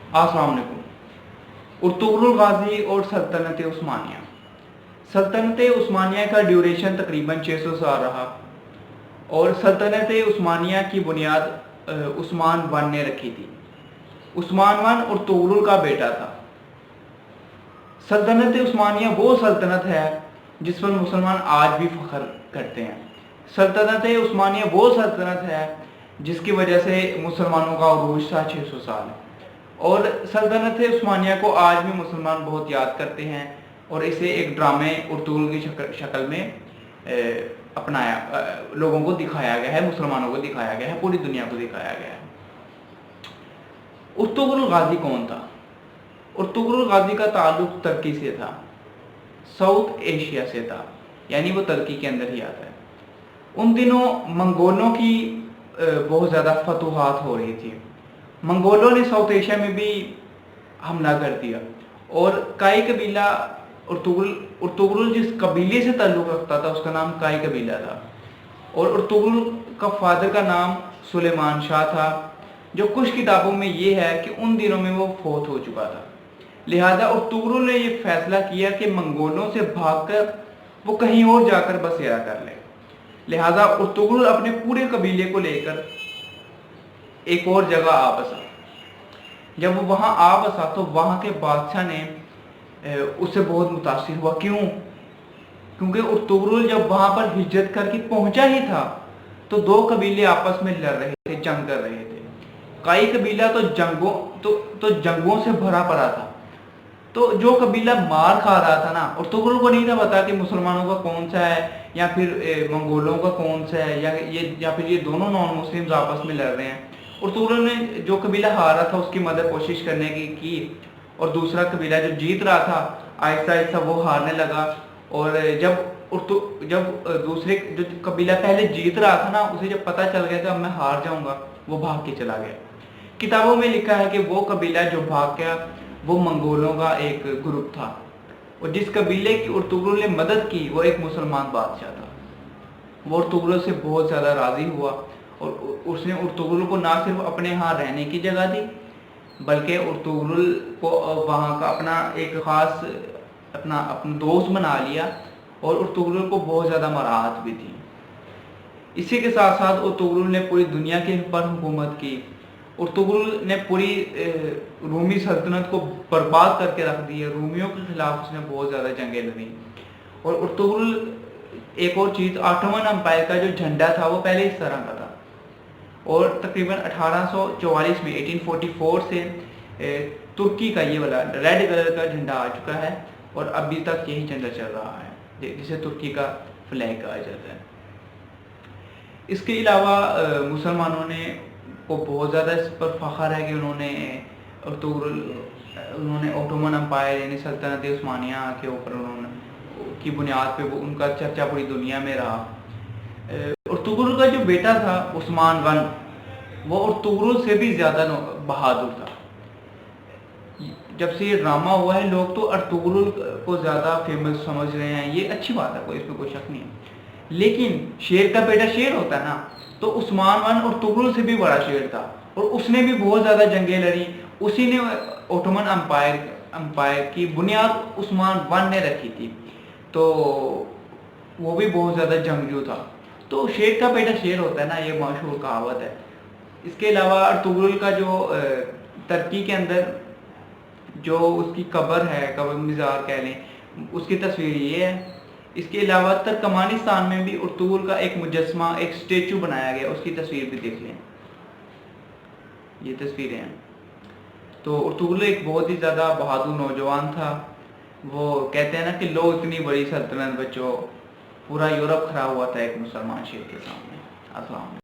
अस्सलाम वालेकुम। अर्तुगरुल गाजी और सल्तनत उस्मानिया। सल्तनत उस्मानिया का ड्यूरेशन तकरीबन 600 साल रहा और सल्तनत उस्मानिया की बुनियाद उस्मान वन ने रखी थी। उस्मान वन अर्तुगरुल का बेटा था। सल्तनत उस्मानिया वो सल्तनत है जिस पर मुसलमान आज भी फख्र करते हैं। सल्तनत उस्मानिया वो सल्तनत है जिसकी वजह से मुसलमानों का उरूज था 600 साल। और सल्तनत उस्मानिया को आज भी मुसलमान बहुत याद करते हैं और इसे एक ड्रामे अर्तुगरुल की शक्ल में अपनाया लोगों को दिखाया गया है, मुसलमानों को दिखाया गया है, पूरी दुनिया को दिखाया गया है। अर्तुगरुल गाजी कौन था? अर्तुगरुल गाजी का ताल्लुक तुर्की से था, साउथ एशिया से था, यानी वो तुर्की के अंदर ही आता है। उन दिनों मंगोलों की बहुत ज़्यादा फतूहात हो रही थी। मंगोलों ने साउथ एशिया में भी हमला कर दिया और काई कबीला अर्तुगरुल जिस कबीले से ताल्लुक़ रखता था उसका नाम काई कबीला था और अर्तुगरुल का फादर का नाम सुलेमान शाह था, जो कुछ किताबों में ये है कि उन दिनों में वो फौत हो चुका था। लिहाजा अर्तुगरुल ने ये फैसला किया कि मंगोलों से भागकर वो कहीं और जाकर बसेरा कर ले। लिहाजा अर्तुगरुल अपने पूरे कबीले को लेकर एक और जगह आ बसा। जब वो वहाँ आ बसा तो वहाँ के बादशाह ने उससे बहुत मुतासिर हुआ। क्यों? क्योंकि अर्तुगरुल जब वहाँ पर हिजरत करके पहुँचा ही था तो दो कबीले आपस में लड़ रहे थे, जंग कर रहे थे। काई कबीला तो जंगों से भरा पड़ा था। तो जो कबीला मार खा रहा था ना, अर्तुगरुल को नहीं था पता कि मुसलमानों का कौन सा है या फिर मंगोलों का कौन सा है या फिर ये दोनों नॉन मुस्लिम्स आपस में लड़ रहे हैं। अर्तुगरुल ने जो कबीला हारा था उसकी मदद कोशिश करने की और दूसरा कबीला जो जीत रहा था आहिस्ता आहिस्ता वो हारने लगा। और जब दूसरे जो कबीला पहले जीत रहा था ना, उसे जब पता चल गया कि मैं हार जाऊंगा, वो भाग के चला गया। किताबों में लिखा है कि वो कबीला जो भाग गया वो मंगोलों का एक ग्रुप था और जिस कबीले की अर्तुगरुल ने मदद की वो एक मुसलमान बादशाह था। वो अर्तुगरुल से बहुत ज़्यादा राज़ी हुआ और उसने अर्तुगरुल को ना सिर्फ अपने यहाँ रहने की जगह दी बल्कि अर्तुगरुल को वहाँ का अपना एक ख़ास अपना दोस्त बना लिया और अर्तुगरुल को बहुत ज़्यादा मराहत भी थी। इसी के साथ साथ अर्तुगरुल ने पूरी दुनिया के पर हुकूमत की। अर्तुगरुल ने पूरी रूमी सल्तनत को बर्बाद करके रख दी है। रूमियों के खिलाफ उसने बहुत ज़्यादा जंगें लड़ी। और अर्तुगरुल एक और चीज़, ऑटोमन एम्पायर का जो झंडा था वो पहले इस तरह का था और तकरीबन 1844 में 1844 से तुर्की का ये वाला रेड कलर का झंडा आ चुका है और अभी तक यही झंडा चल रहा है जिसे तुर्की का फ्लैग कहा जाता है। इसके अलावा मुसलमानों ने को बहुत ज़्यादा इस पर फ़ख्र है कि उन्होंने ऑटोमन एम्पायर यानी सल्तनत उस्मानिया के ऊपर उन्होंने की बुनियाद पे वो उनका चर्चा पूरी दुनिया में रहा। अर्तुगरुल का जो बेटा था उस्मान वन, वो अर्तुगरुल से भी ज़्यादा बहादुर था। जब से ये ड्रामा हुआ है लोग तो अर्तुगरुल को ज़्यादा फेमस समझ रहे हैं, ये अच्छी बात है, कोई इसमें कोई शक नहीं है। लेकिन शेर का बेटा शेर होता है ना, तो उस्मान वन अर्तुगरुल से भी बड़ा शेर था और उसने भी बहुत ज़्यादा जंगें लड़ी। उसी ने ऑटोमन एम्पायर की बुनियाद उस्मान वन ने रखी थी, तो वो भी बहुत ज़्यादा जंगजू था। तो शेर का बेटा शेर होता है ना, ये मशहूर कहावत है। इसके अलावा अर्तुगरुल का जो तुर्की के अंदर जो उसकी कब्र है, कब्र मज़ार कह लें, उसकी तस्वीर ये है। इसके अलावा तुर्कमानिस्तान में भी अर्तुगरुल का एक मुजस्मा, एक स्टेचू बनाया गया, उसकी तस्वीर भी देख लें, ये तस्वीरें हैं। तो अर्तुगरुल एक बहुत ही ज़्यादा बहादुर नौजवान था। वो कहते हैं ना कि लो इतनी बड़ी सल्तनत बचो, पूरा यूरोप खड़ा हुआ था एक मुसलमान शेर के सामने। अस्सलाम वालेकुम।